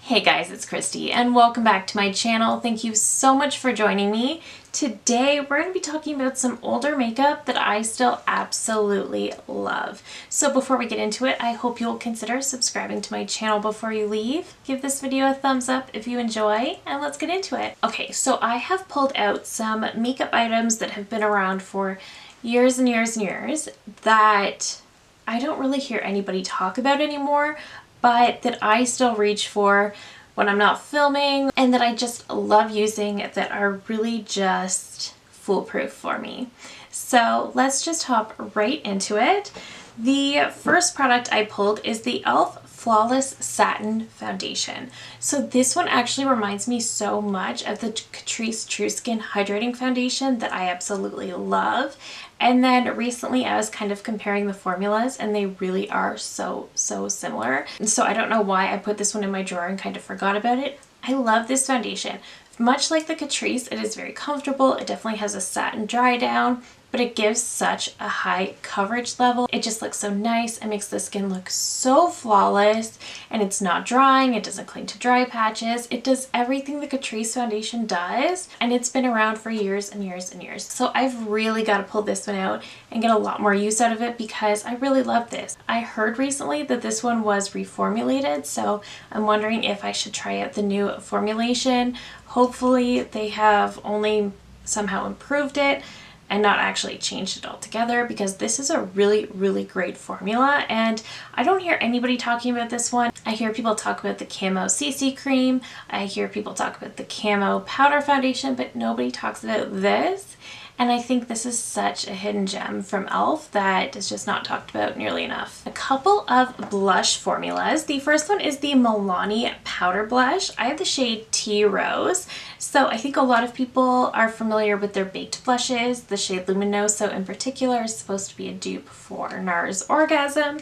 Hey guys, it's Christy and welcome back to my channel. Thank you so much for joining me. Today we're going to be talking about some older makeup that I still absolutely love. So before we get into it, I hope you'll consider subscribing to my channel before you leave. Give this video a thumbs up if you enjoy, and let's get into it. Okay, so I have pulled out some makeup items that have been around for years and years and years that I don't really hear anybody talk about anymore, but that I still reach for when I'm not filming and that I just love using, that are really just foolproof for me. So let's just hop right into it. The first product I pulled is the e.l.f. Flawless Satin Foundation. So this one actually reminds me so much of the Catrice True Skin Hydrating Foundation that I absolutely love. And then recently I was kind of comparing the formulas and they really are so similar. And so I don't know why I put this one in my drawer and kind of forgot about it. I love this foundation. Much like the Catrice, it is very comfortable. It definitely has a satin dry down, but it gives such a high coverage level. It just looks so nice. It makes the skin look so flawless, and it's not drying. It doesn't cling to dry patches. It does everything the Catrice foundation does, and it's been around for years and years and years. So I've really got to pull this one out and get a lot more use out of it because I really love this. I heard recently that this one was reformulated, so I'm wondering if I should try out the new formulation. Hopefully they have only somehow improved it and not actually changed it altogether, because this is a really great formula and I don't hear anybody talking about this one. I hear people talk about the Camo CC cream, I hear people talk about the Camo powder foundation, but nobody talks about this. And I think this is such a hidden gem from e.l.f. that is just not talked about nearly enough. A couple of blush formulas. The first one is the Milani Powder Blush. I have the shade Tea Rose. So I think a lot of people are familiar with their baked blushes. The shade Luminoso in particular is supposed to be a dupe for NARS Orgasm.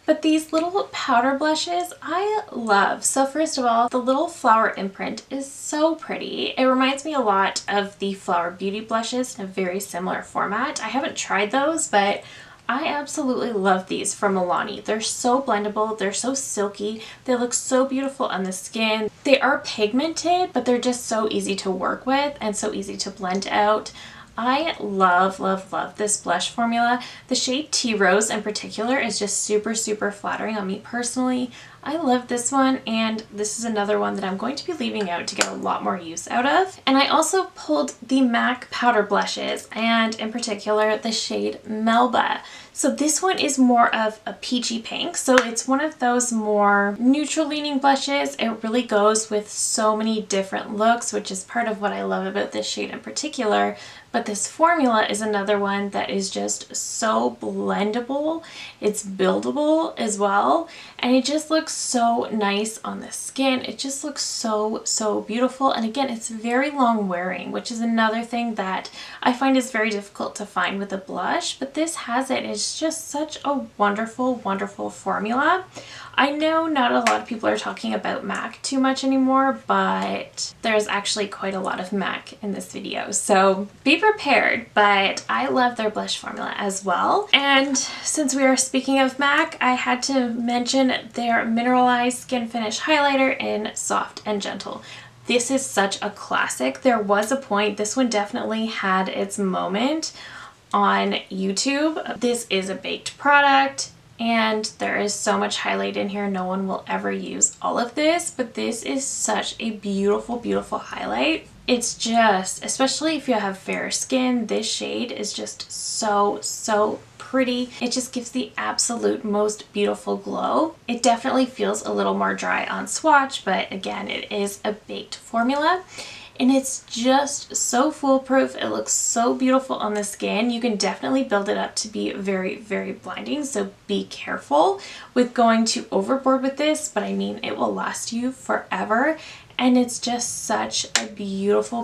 But these little powder blushes I love. So first of all, the little flower imprint is so pretty. It reminds me a lot of the Flower Beauty blushes in a very similar format. I haven't tried those, but I absolutely love these from Milani. They're so blendable, they're so silky, they look so beautiful on the skin. They are pigmented, but they're just so easy to work with and so easy to blend out. I love this blush formula. The shade Tea Rose in particular is just super flattering on me personally. I love this one, and this is another one that I'm going to be leaving out to get a lot more use out of. And I also pulled the MAC powder blushes, and in particular the shade Melba. So this one is more of a peachy pink, so it's one of those more neutral leaning blushes. It really goes with so many different looks, which is part of what I love about this shade in particular. But this formula is another one that is just so blendable. It's buildable as well, and it just looks so nice on the skin. It just looks so beautiful. And again, it's very long wearing, which is another thing that I find is very difficult to find with a blush, but this has it. It's just such a wonderful formula. I know not a lot of people are talking about MAC too much anymore, but there's actually quite a lot of MAC in this video, so be prepared. But I love their blush formula as well. And since we are speaking of MAC, I had to mention their Mineralized Skin Finish Highlighter in Soft and Gentle. This is such a classic. There was a point, this one definitely had its moment on YouTube. This is a baked product, and there is so much highlight in here. No one will ever use all of this, but this is such a beautiful highlight. It's just, especially if you have fair skin, this shade is just so pretty. It just gives the absolute most beautiful glow. It definitely feels a little more dry on swatch, but again, it is a baked formula. And it's just so foolproof. It looks so beautiful on the skin. You can definitely build it up to be very blinding, so be careful with going too overboard with this, but I mean, it will last you forever. And it's just such a beautiful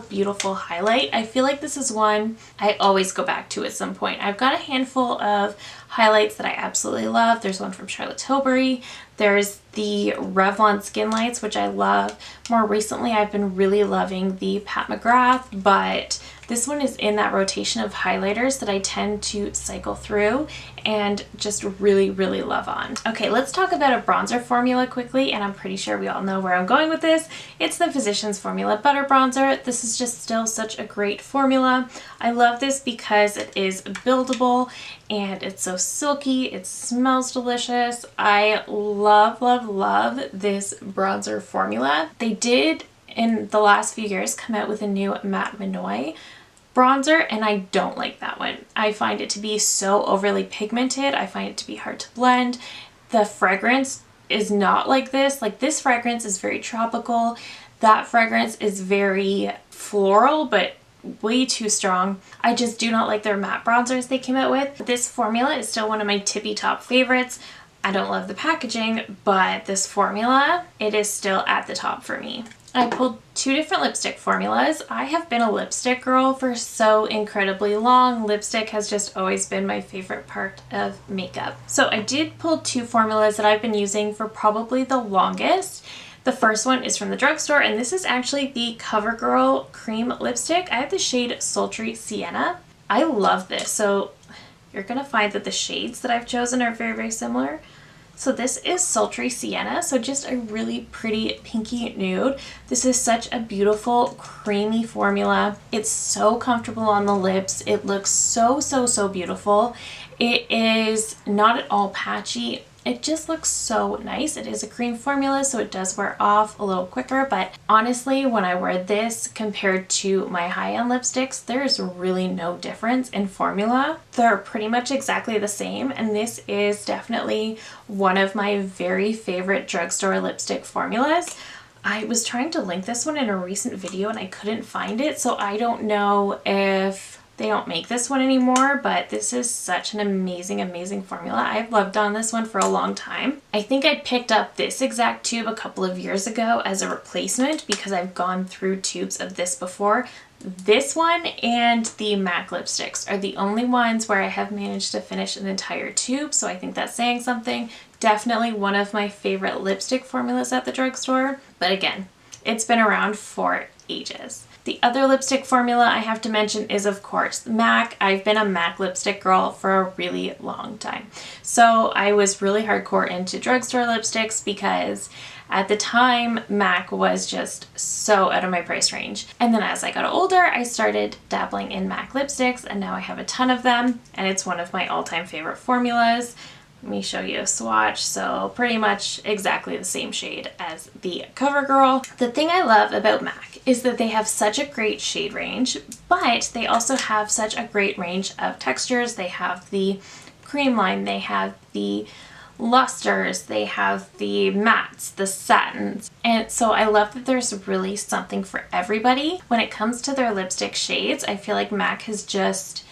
highlight. I feel like this is one I always go back to at some point. I've got a handful of highlights that I absolutely love. There's one from Charlotte Tilbury. There's the Revlon Skin Lights, which I love. More recently, I've been really loving the Pat McGrath, but This one is in that rotation of highlighters that I tend to cycle through and just really, really love on. Okay, let's talk about a bronzer formula quickly, and I'm pretty sure we all know where I'm going with this. It's the Physicians Formula Butter Bronzer. This is just still such a great formula. I love this because it is buildable and it's so silky. It smells delicious. I love, love, love this bronzer formula. They did in the last few years come out with a new Matte Minoy bronzer, and I don't like that one. I find it to be so overly pigmented. I find it to be hard to blend. The fragrance is not like this. Like, this fragrance is very tropical. That fragrance is very floral, but way too strong. I just do not like their matte bronzers they came out with. This formula is still one of my tippy top favorites. I don't love the packaging, but this formula, it is still at the top for me. I pulled 2 different lipstick formulas. I have been a lipstick girl for so incredibly long. Lipstick has just always been my favorite part of makeup. So I did pull 2 formulas that I've been using for probably the longest. The first one is from the drugstore, and this is actually the CoverGirl Cream Lipstick. I have the shade Sultry Sienna. I love this. So you're gonna find that the shades that I've chosen are very, very similar. So this is Sultry Sienna, so just a really pretty pinky nude. This is such a beautiful creamy formula. It's so comfortable on the lips. It looks so, so, so beautiful. It is not at all patchy. It just looks so nice. It is a cream formula, so it does wear off a little quicker, but honestly, when I wear this compared to my high-end lipsticks, there's really no difference in formula. They're pretty much exactly the same, and this is definitely one of my very favorite drugstore lipstick formulas. I was trying to link this one in a recent video and I couldn't find it, so I don't know if they don't make this one anymore, but this is such an amazing, amazing formula. I've loved on this one for a long time. I think I picked up this exact tube a couple of years ago as a replacement because I've gone through tubes of this before. This one and the MAC lipsticks are the only ones where I have managed to finish an entire tube, so I think that's saying something. Definitely one of my favorite lipstick formulas at the drugstore, but again, it's been around for ages. The other lipstick formula I have to mention is, of course, MAC. I've been a MAC lipstick girl for a really long time. So I was really hardcore into drugstore lipsticks because at the time, MAC was just so out of my price range. And then as I got older, I started dabbling in MAC lipsticks, and now I have a ton of them, and it's one of my all-time favorite formulas. Let me show you a swatch. So pretty much exactly the same shade as the CoverGirl. The thing I love about MAC is that they have such a great shade range, but they also have such a great range of textures. They have the cream line, they have the lusters, they have the mattes, the satins. And so I love that there's really something for everybody. When it comes to their lipstick shades, I feel like MAC has just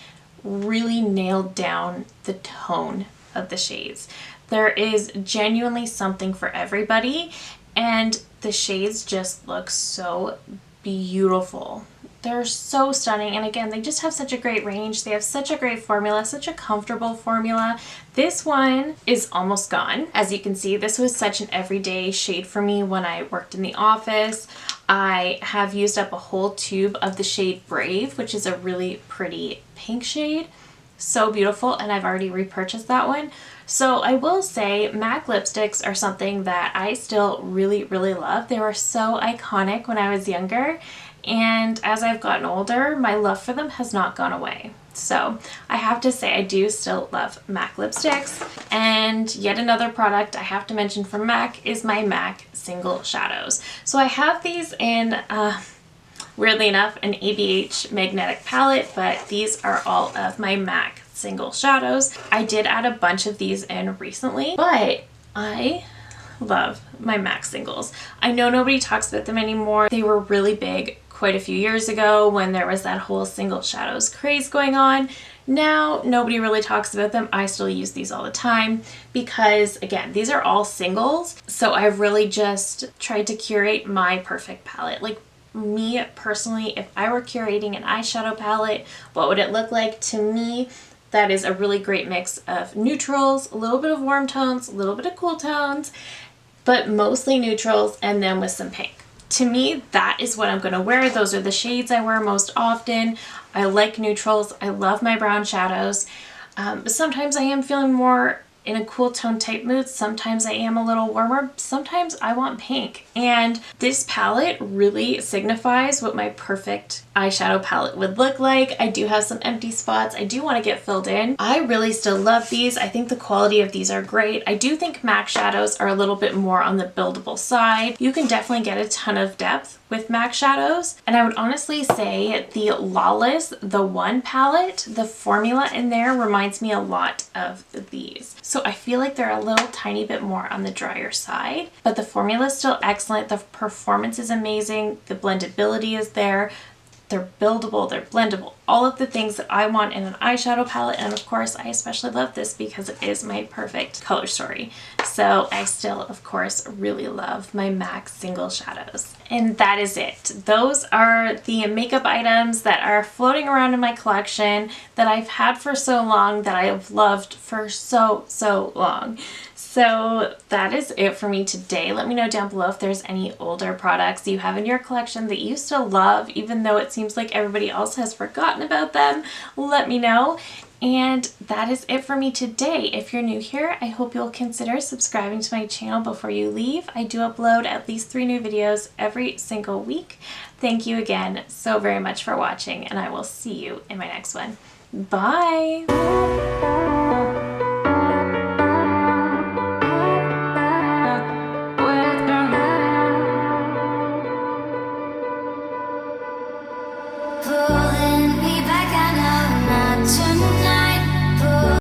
really nailed down the tone of the shades. There is genuinely something for everybody, and the shades just look so beautiful. They're so stunning, and again, they just have such a great range. They have such a great formula, such a comfortable formula. This one is almost gone. As you can see, this was such an everyday shade for me when I worked in the office. I have used up a whole tube of the shade Brave, which is a really pretty pink shade. So beautiful, and I've already repurchased that one. So I will say MAC lipsticks are something that I still really, really love. They were so iconic when I was younger, and as I've gotten older, my love for them has not gone away. So I have to say I do still love MAC lipsticks. And yet another product I have to mention from MAC is my MAC Single Shadows. So I have these in weirdly enough, an ABH magnetic palette, but these are all of my MAC Single Shadows. I did add a bunch of these in recently, but I love my MAC singles. I know nobody talks about them anymore. They were really big quite a few years ago when there was that whole Single Shadows craze going on. Now, nobody really talks about them. I still use these all the time because, again, these are all singles. So I've really just tried to curate my perfect palette. Like, me personally, if I were curating an eyeshadow palette, what would it look like? To me, that is a really great mix of neutrals, a little bit of warm tones, a little bit of cool tones, but mostly neutrals, and then with some pink. to me, that is what I'm going to wear. Those are the shades I wear most often. I like neutrals. I love my brown shadows. But sometimes I am feeling more in a cool tone type mood. Sometimes I am a little warmer. Sometimes I want pink. And this palette really signifies what my perfect eyeshadow palette would look like. I do have some empty spots. I do want to get filled in. I really still love these. I think the quality of these are great. I do think MAC shadows are a little bit more on the buildable side. You can definitely get a ton of depth with MAC shadows. And I would honestly say the Lawless, the One palette, the formula in there reminds me a lot of these. So I feel like they're a little tiny bit more on the drier side, but the formula is still excellent. The performance is amazing. The blendability is there. They're buildable, they're blendable, all of the things that I want in an eyeshadow palette. And of course, I especially love this because it is my perfect color story. So I still, of course, really love my MAC single shadows. And that is it. Those are the makeup items that are floating around in my collection that I've had for so long, that I have loved for so long. So that is it for me today. Let me know down below if there's any older products you have in your collection that you still love, even though it seems like everybody else has forgotten about them. Let me know. And that is it for me today. If you're new here, I hope you'll consider subscribing to my channel before you leave. I do upload at least 3 new videos every single week. Thank you again so very much for watching, and I will see you in my next one. Bye!